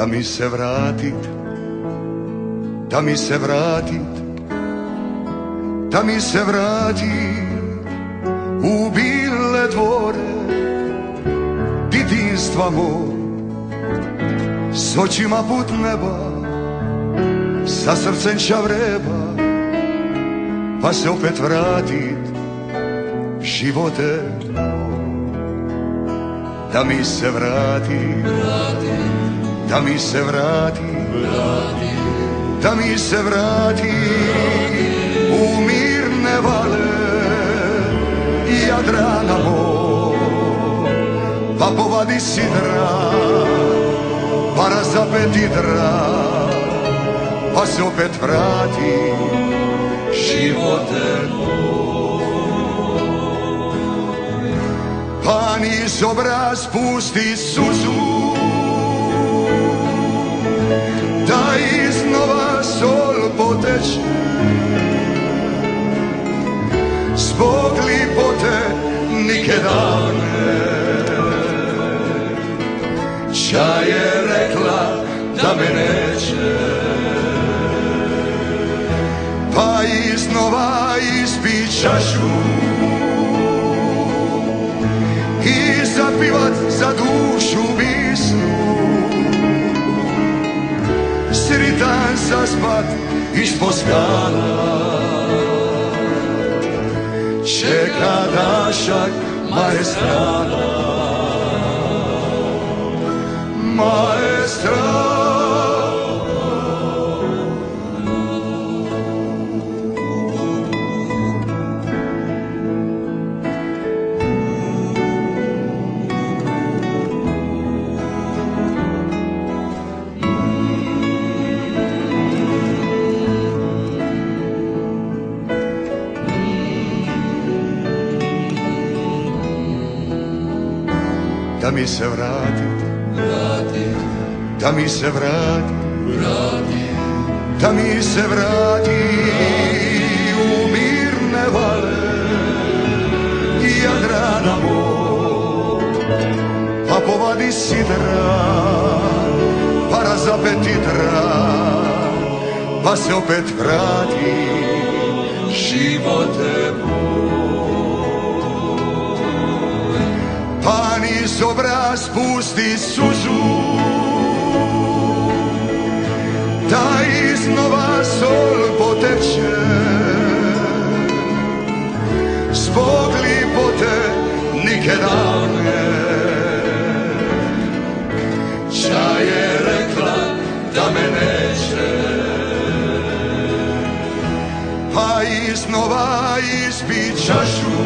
da mi se vratit, da mi se vratit, da mi se vratit u bile dvore djetinjstva mog, s očima put neba, sa srcem čavreba, pa se opet vratit živote, da mi se vrati, da mi se vrati, da mi se vrati u mirne vale Jadrana mog, pa povadi sidra, pa razapeti dra, pa se opet vrati živote moj. Pa niz obraz pusti suzu, da iznova sol poteče, zbog lipote nike davne, ča je rekla da me neće, pa iznova ispit čašu i zapivat za dušu bisnu, sritan zaspat ispod skala, čeka dašak maestrala, maestrala. Da mi se vrati, da mi se vrati, da mi se vrati u mirne vale Jadrana mog, pa povadi sidra, pa razapeti dra, pa se opet vrati živote moj. Pa niz obraz pusti suzu, da iznova sol poteče, zbog lipote nike davne, ča je rekla da me neće, pa iznova ispit čašu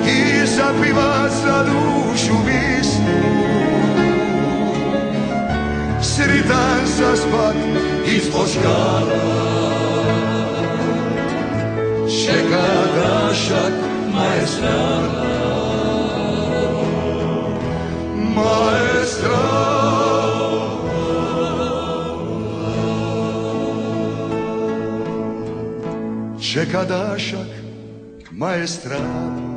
i zapiva za dušu bisnu, sritan zaspat ispod skala, čeka dašak maestrala, maestrala. Čeka dašak maestrala.